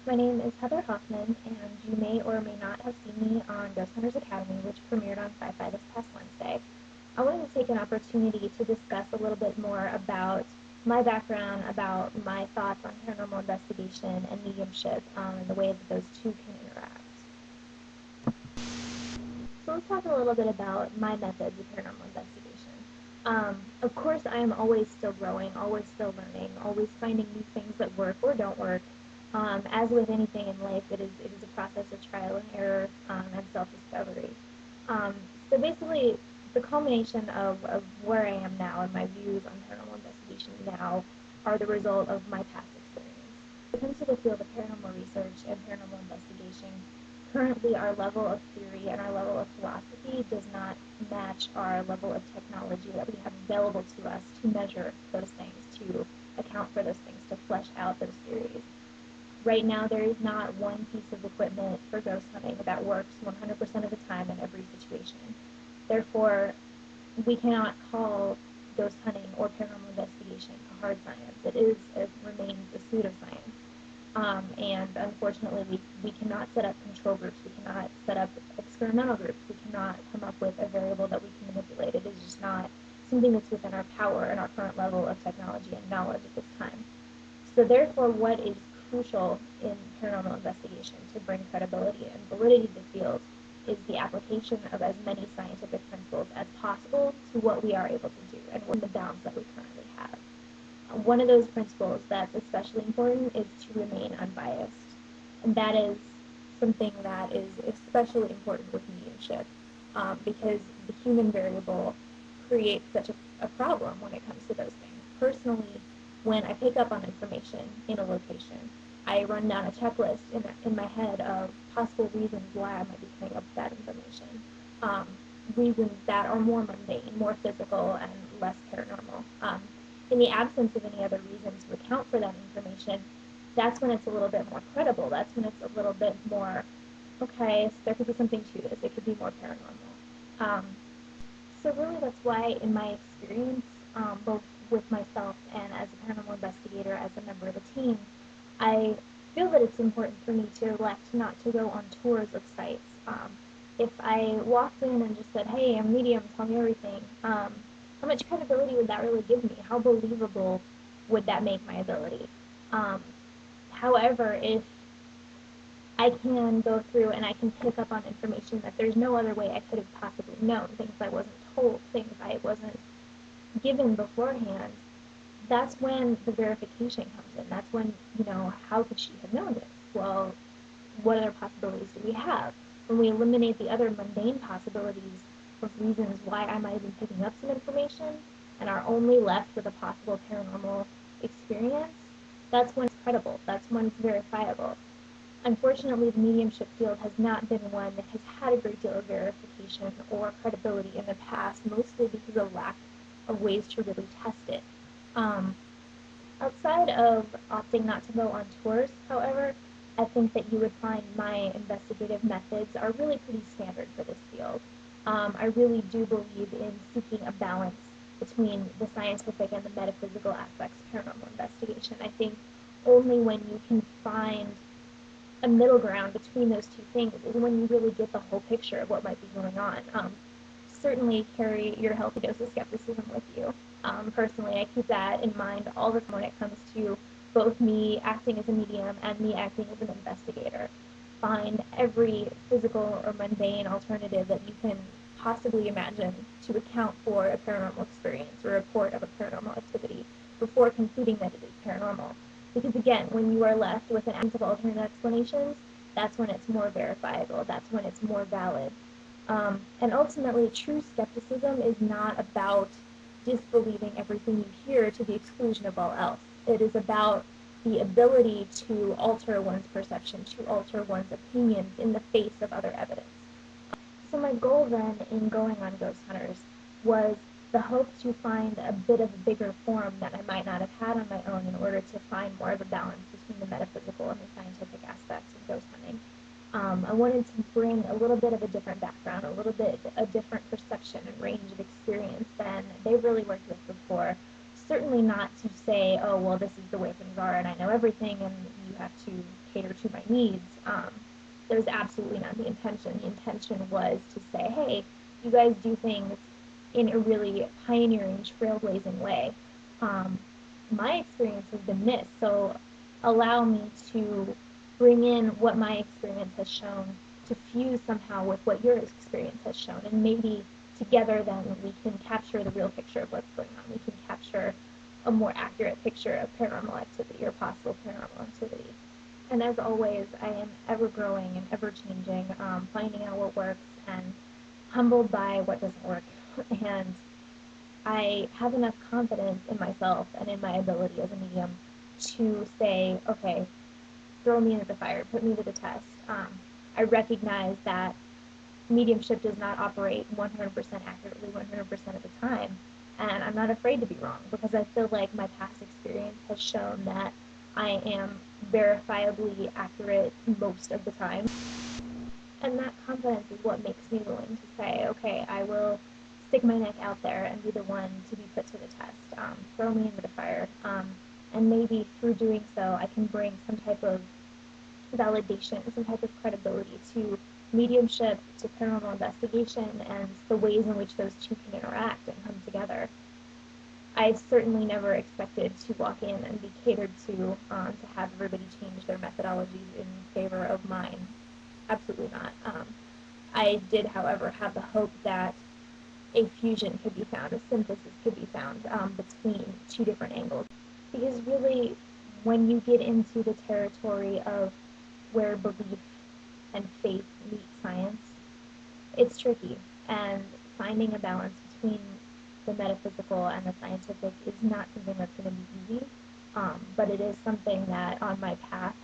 My name is Heathyr Hoffman, and you may or may not have seen me on Ghost Hunters Academy, which premiered on Sci-Fi this past Wednesday. I wanted to take an opportunity to discuss a little bit more about my background, about my thoughts on paranormal investigation and mediumship, and the way that those two can interact. So let's talk a little bit about my methods of paranormal investigation. Of course, I am always still growing, always still learning, always finding new things that work or don't work. As with anything in life, it is a process of trial and error and self-discovery. Um, so basically, the culmination of where I am now and my views on paranormal investigation now are the result of my past experience. When it comes to the field of paranormal research and paranormal investigation, currently our level of theory and our level of philosophy does not match our level of technology that we have available to us to measure those things, to account for those things, to flesh out those theories. Right now, there is not one piece of equipment for ghost hunting that works 100% of the time in every situation. Therefore, we cannot call ghost hunting or paranormal investigation a hard science. It remains a pseudoscience. And unfortunately, we cannot set up control groups. We cannot set up experimental groups. We cannot come up with a variable that we can manipulate. It is just not something that's within our power and our current level of technology and knowledge at this time. So therefore, what is crucial in paranormal investigation to bring credibility and validity to the field is the application of as many scientific principles as possible to what we are able to do and within the bounds that we currently have. One of those principles that's especially important is to remain unbiased. And that is something that is especially important with mediumship because the human variable creates such a problem when it comes to those things. Personally, when I pick up on information in a location, I run down a checklist in my head of possible reasons why I might be coming up with that information. Reasons that are more mundane, more physical, and less paranormal. In the absence of any other reason to account for that information, that's when it's a little bit more credible. That's when it's a little bit more, okay, so there could be something to this. It could be more paranormal. So really that's why in my experience, both with myself and as a paranormal investigator, as a member of the team, I feel that it's important for me to elect not to go on tours of sites. If I walked in and just said, hey, I'm a medium, tell me everything, how much credibility would that really give me? How believable would that make my ability? However, if I can go through and I can pick up on information that there's no other way I could have possibly known, things I wasn't told, things I wasn't given beforehand, that's when the verification comes in. That's when, how could she have known this? Well, what other possibilities do we have? When we eliminate the other mundane possibilities of reasons why I might have been picking up some information and are only left with a possible paranormal experience, that's when it's credible. That's when it's verifiable. Unfortunately, the mediumship field has not been one that has had a great deal of verification or credibility in the past, mostly because of lack of ways to really test it. Outside of opting not to go on tours, however, I think that you would find my investigative methods are really pretty standard for this field. I really do believe in seeking a balance between the scientific and the metaphysical aspects of paranormal investigation. I think only when you can find a middle ground between those two things is when you really get the whole picture of what might be going on. Certainly carry your healthy dose of skepticism with you. Personally, I keep that in mind all the time when it comes to both me acting as a medium and me acting as an investigator. Find every physical or mundane alternative that you can possibly imagine to account for a paranormal experience or a report of a paranormal activity before concluding that it is paranormal. Because again, when you are left with an absence of alternate explanations, that's when it's more verifiable, that's when it's more valid. And ultimately, true skepticism is not about disbelieving everything you hear to the exclusion of all else. It is about the ability to alter one's perception, to alter one's opinions in the face of other evidence. So my goal then in going on Ghost Hunters was the hope to find a bit of a bigger form that I might not have had on my own in order to find more of a balance between the metaphysical and the scientific aspects of ghost hunting. I wanted to bring a little bit of a different background, a different perception and range of experience than they've really worked with before. Certainly not to say, oh, well, this is the way things are and I know everything and you have to cater to my needs. That was absolutely not the intention. The intention was to say, hey, you guys do things in a really pioneering, trailblazing way. My experience has been this, so allow me to bring in what my experience has shown to fuse somehow with what your experience has shown, and maybe together then we can capture the real picture of what's going on. We can capture a more accurate picture of paranormal activity or possible paranormal activity. And as always, I am ever growing and ever changing, finding out what works and humbled by what doesn't work. And I have enough confidence in myself and in my ability as a medium to say, okay, throw me into the fire, put me to the test. I recognize that mediumship does not operate 100% accurately 100% of the time, and I'm not afraid to be wrong because I feel like my past experience has shown that I am verifiably accurate most of the time. And that confidence is what makes me willing to say, okay, I will stick my neck out there and be the one to be put to the test. Throw me into the fire. And maybe through doing so, I can bring some type of validation, some type of credibility to mediumship, to paranormal investigation, and the ways in which those two can interact and come together. I certainly never expected to walk in and be catered to have everybody change their methodologies in favor of mine. Absolutely not. I did, however, have the hope that a fusion could be found, a synthesis could be found between two different angles. Because really, when you get into the territory of where belief and faith meet science, it's tricky. And finding a balance between the metaphysical and the scientific is not something that's going to be easy. But it is something that on my path